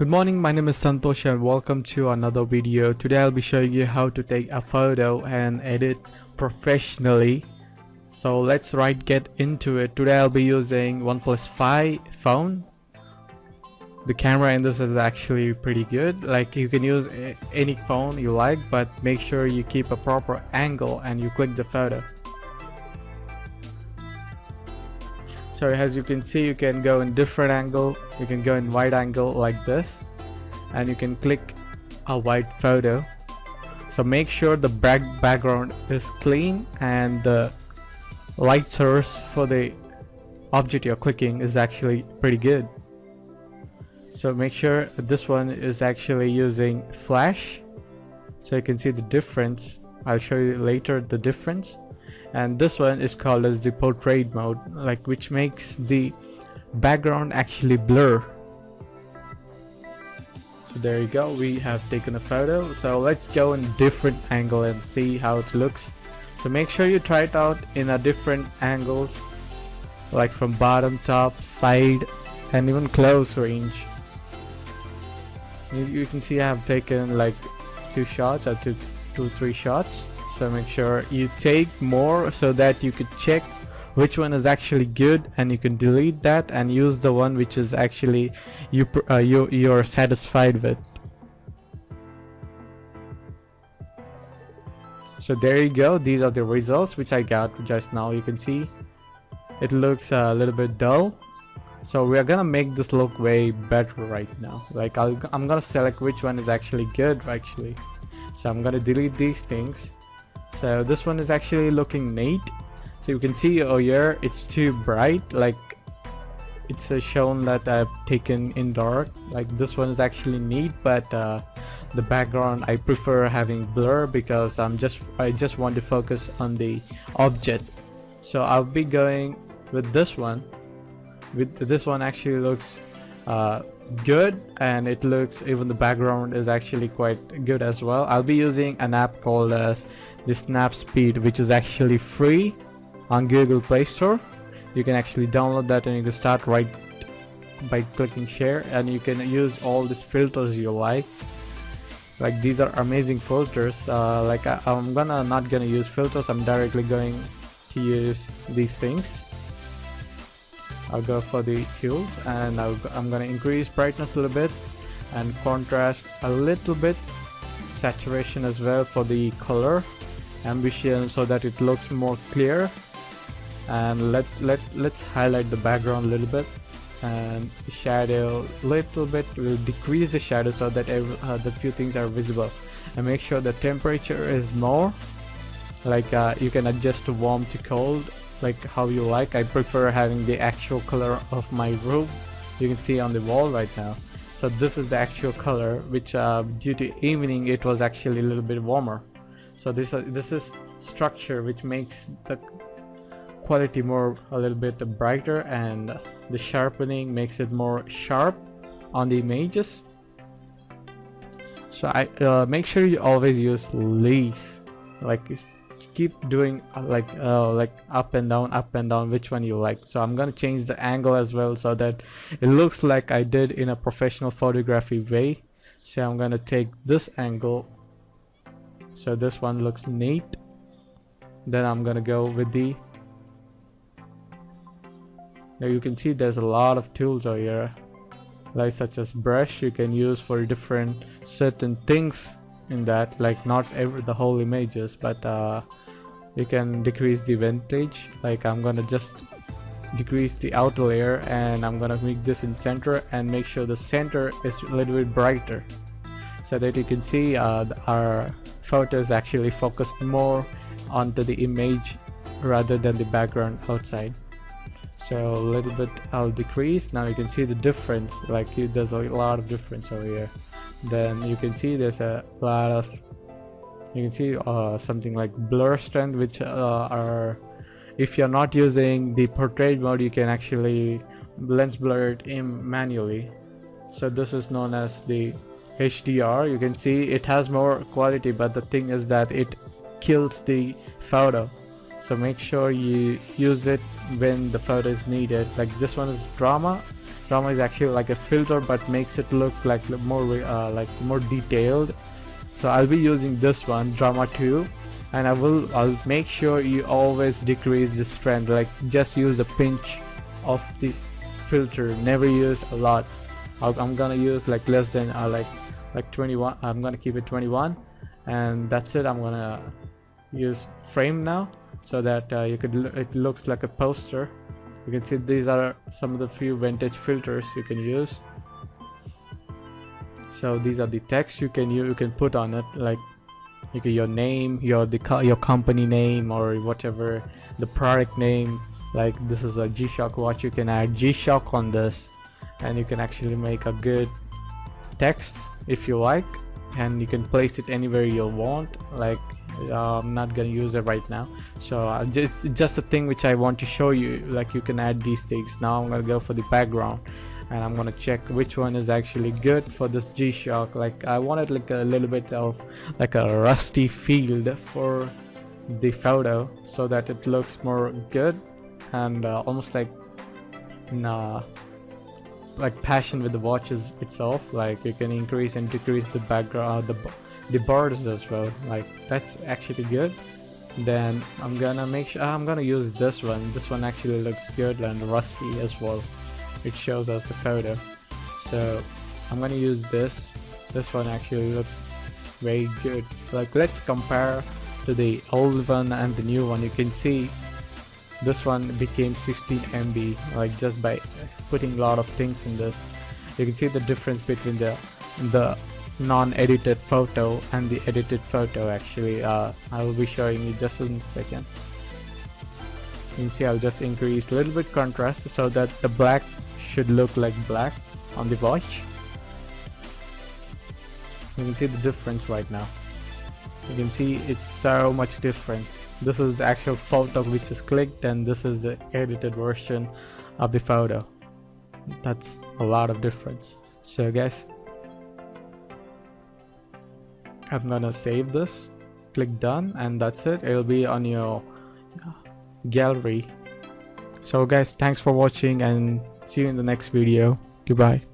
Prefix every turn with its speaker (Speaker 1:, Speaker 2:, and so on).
Speaker 1: Good morning, my name is Santosh and welcome to another video. Today I'll be showing you how to take a photo and edit professionally. So let's get into it. Today I'll be using OnePlus 5 phone. The camera in this is actually pretty good. Like, you can use any phone you like, but make sure you keep a proper angle and you click the photo. So as you can see, you can go in different angle, you can go in wide angle like this, and you can click a wide photo. So make sure the background is clean and the light source for the object you're clicking is actually pretty good. So make sure this one is actually using flash, so you can see the difference. I'll show you later the difference. And this one is called as the portrait mode, like, which makes the background actually blur. So there you go, we have taken a photo. So let's go in different angle and see how it looks. So make sure you try it out in a different angles, like from bottom, top, side, and even close range. You can see I have taken like 2 shots or 3 shots. So make sure you take more so that you could check which one is actually good, and you can delete that and use the one which is actually you're satisfied with. So there you go, these are the results which I got just now. You can see it looks a little bit dull, so we are gonna make this look way better right now. Like, I'm gonna select which one is actually good actually. So I'm gonna delete these things. So this one is actually looking neat. So you can see over here it's too bright, like it's shown that I've taken in dark. Like, this one is actually neat, but the background I prefer having blur because I just want to focus on the object. So I'll be going with this one. This one actually looks good, and it looks, even the background is actually quite good as well. I'll be using an app called as the Snapspeed, which is actually free on Google Play Store. You can actually download that and you can start right by clicking share, and you can use all these filters you like. Like, these are amazing filters. I'm not gonna use filters, I'm directly going to use these things. I'll go for the hues, and I'm gonna increase brightness a little bit and contrast a little bit, saturation as well for the color, ambition, so that it looks more clear. And let's highlight the background a little bit, and the shadow little bit. We'll decrease the shadow so that the few things are visible, and make sure the temperature is more, like you can adjust to warm to cold, like how you like. I prefer having the actual color of my room. You can see on the wall right now. So this is the actual color, which due to evening it was actually a little bit warmer. So this is structure, which makes the quality a little bit brighter, and the sharpening makes it more sharp on the images. So I make sure you always use least, like keep doing like up and down, which one you like. So I'm gonna change the angle as well so that it looks like I did in a professional photography way. So I'm gonna take this angle, so this one looks neat. Then I'm gonna go with the, now you can see there's a lot of tools over here, like such as brush you can use for different certain things in that, like not the whole images, but you can decrease the vintage. Like, I'm gonna just decrease the outer layer, and I'm gonna make this in center and make sure the center is a little bit brighter, so that you can see our photos actually focused more onto the image rather than the background outside. So a little bit I'll decrease. Now you can see the difference, like there's a lot of difference over here. Then you can see there's a lot of, you can see something like blur strength, which are, if you're not using the portrait mode, you can actually lens blur it in manually. So this is known as the HDR. You can see it has more quality, but the thing is that it kills the photo. So make sure you use it when the photo is needed. Like, this one is drama, Drama is actually like a filter but makes it look like more detailed. So I'll be using this one, Drama 2, and I'll make sure you always decrease the strength, like just use a pinch of the filter, never use a lot. I'm gonna use like less than like 21. I'm gonna keep it 21, and that's it. I'm gonna use frame now so that it looks like a poster. You can see these are some of the few vintage filters you can use. So these are the text you can put on it, like your name, your company name, or whatever, the product name. Like this is a G-Shock watch, you can add G-Shock on this, and you can actually make a good text if you like, and you can place it anywhere you want. Like I'm not gonna use it right now, so just a thing which I want to show you, like you can add these things. Now I'm gonna go for the background, and I'm gonna check which one is actually good for this G-Shock. Like I wanted like a little bit of like a rusty feel for the photo so that it looks more good and almost like passion with the watches itself. Like you can increase and decrease the background, the borders as well. Like that's actually good. Then I'm gonna make sure I'm gonna use this one. This one actually looks good and rusty as well. It shows us the photo, so I'm gonna use this one. Actually looks very good. Like let's compare to the old one and the new one. You can see this one became 16 MB, like just by putting a lot of things in this. You can see the difference between the non-edited photo and the edited photo. Actually I will be showing you just in a second. You can see I'll just increase a little bit contrast so that the black should look like black on the watch. You can see the difference right now. You can see it's so much difference. This is the actual photo which is clicked, and this is the edited version of the photo. That's a lot of difference. So guys, I'm gonna save this, click done, and that's it. It'll be on your gallery. So guys, thanks for watching, and see you in the next video. Goodbye.